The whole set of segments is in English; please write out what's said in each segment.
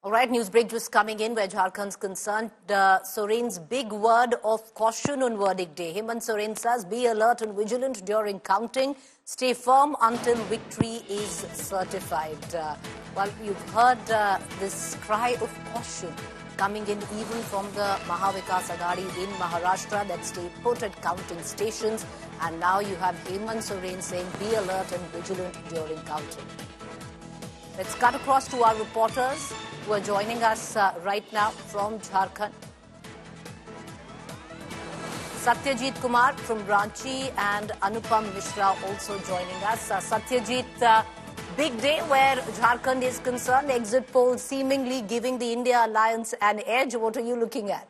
All right, news break just coming in where Jharkhand's concerned. Soren's big word of caution on verdict day. Hemant Soren says, be alert and vigilant during counting. Stay firm until victory is certified. Well, you've heard this cry of caution coming in even from the Maha Vikas Aghadi in Maharashtra that stay put at counting stations. And now you have Hemant Soren saying, be alert and vigilant during counting. Let's cut across to our reporters who are joining us right now from Jharkhand. Satyajit Kumar from Ranchi and Anupam Mishra also joining us. Satyajit, big day where Jharkhand is concerned. Exit polls seemingly giving the India Alliance an edge. What are you looking at?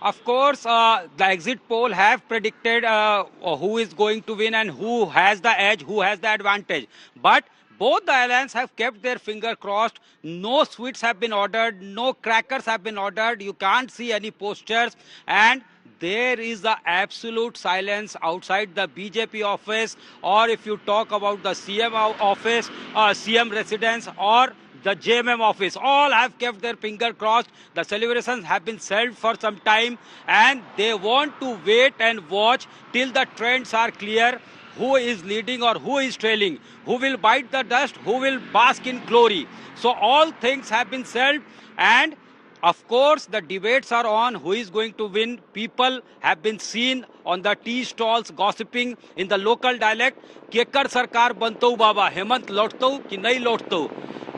Of course, the exit poll have predicted who is going to win and who has the edge, who has the advantage. But both the alliance have kept their finger crossed. No sweets have been ordered, no crackers have been ordered. You can't see any posters, and there is the absolute silence outside the BJP office, or if you talk about the CM office, CM residence, or the JMM office. All have kept their finger crossed. The celebrations have been held for some time and they want to wait and watch till the trends are clear. Who is leading or who is trailing? Who will bite the dust? Who will bask in glory? So all things have been said, and of course, the debates are on who is going to win. People have been seen on the tea stalls gossiping in the local dialect. Kekar sarkar bantau baba, Hemant lotau ki nahi lotau.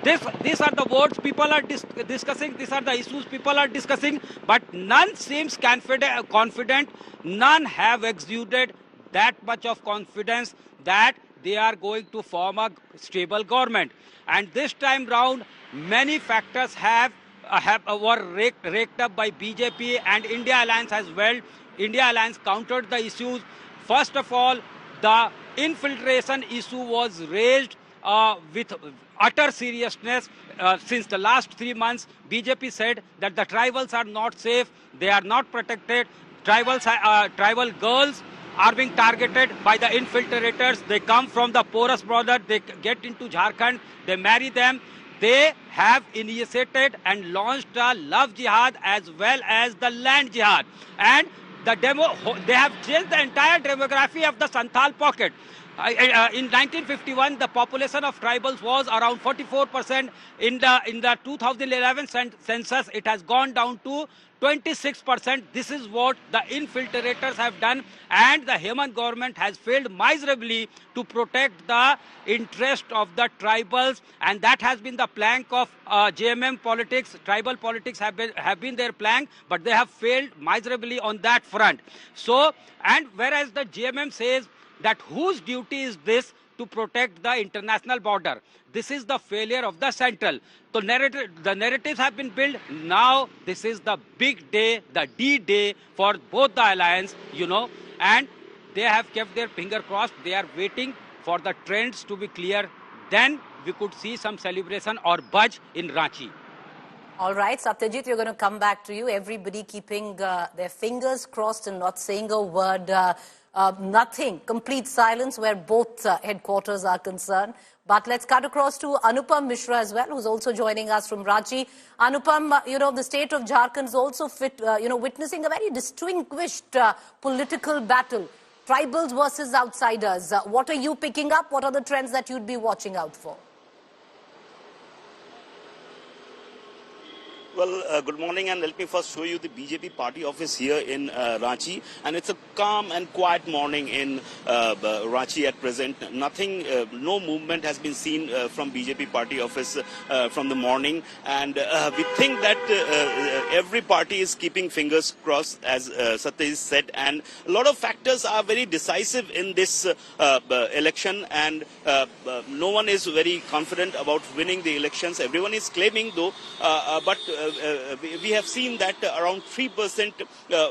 These are the words people are discussing. These are the issues people are discussing. But none seems confident. None have exuded that much of confidence that they are going to form a stable government. And this time round, many factors were raked up by BJP and India Alliance as well. India Alliance countered the issues. First of all, the infiltration issue was raised with utter seriousness. Since the last 3 months, BJP said that the tribals are not safe, they are not protected. Tribal girls are being targeted by the infiltrators. They come from the porous border, they get into Jharkhand, they marry them. They have initiated and launched a love jihad as well as the land jihad. And they have changed the entire demography of the Santhal pocket. In 1951, the population of tribals was around 44%. In the 2011 census, it has gone down to 26%. This is what the infiltrators have done, and the Hemant government has failed miserably to protect the interest of the tribals, and that has been the plank of JMM politics. Tribal politics have been their plank, but they have failed miserably on that front. So, and whereas the JMM says that whose duty is this to protect the international border? This is the failure of the central. So the narratives have been built. Now this is the big day, the D-Day for both the alliance, and they have kept their finger crossed. They are waiting for the trends to be clear. Then we could see some celebration or budge in Ranchi. All right, Satyajit, we're going to come back to you. Everybody keeping their fingers crossed and not saying a word. Nothing, complete silence where both headquarters are concerned. But let's cut across to Anupam Mishra as well, who's also joining us from Ranchi. Anupam, the state of Jharkhand is also witnessing a very distinguished political battle. Tribals versus outsiders. What are you picking up? What are the trends that you'd be watching out for? Well, good morning, and let me first show you the BJP party office here in Ranchi. And it's a calm and quiet morning in Ranchi at present. Nothing, no movement has been seen from BJP party office from the morning. And we think that every party is keeping fingers crossed, as Satyajit said. And a lot of factors are very decisive in this election. And no one is very confident about winning the elections. Everyone is claiming, though, but we have seen that around 3%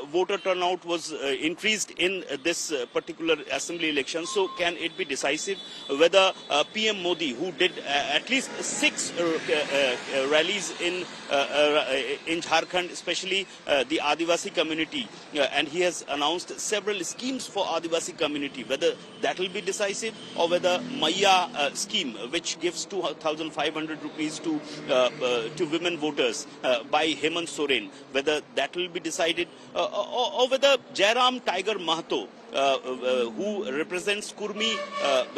voter turnout was increased in this particular assembly election. So can it be decisive whether PM Modi, who did at least 6 rallies in Jharkhand, especially the Adivasi community, and he has announced several schemes for Adivasi community, whether that will be decisive, or whether Maiya scheme, which gives 2,500 rupees to women voters by Hemant Soren, whether that will be decided, or whether Jairam Tiger Mahato, who represents Kurmi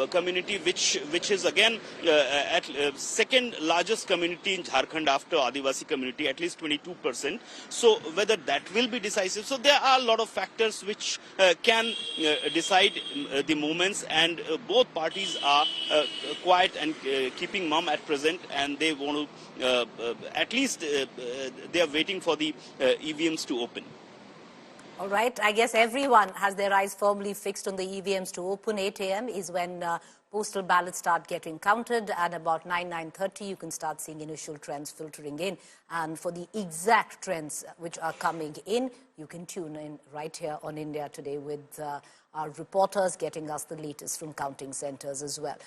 community, which is again at second largest community in Jharkhand after Adivasi community, at least 22%. So whether that will be decisive. So there are a lot of factors which can decide the moments, and both parties are quiet and keeping mum at present, and they want to at least they are waiting for the EVMs to open. All right. I guess everyone has their eyes firmly fixed on the EVMs to open. 8 a.m. is when postal ballots start getting counted, and about 9:30 you can start seeing initial trends filtering in. And for the exact trends which are coming in, you can tune in right here on India Today with our reporters getting us the latest from counting centers as well.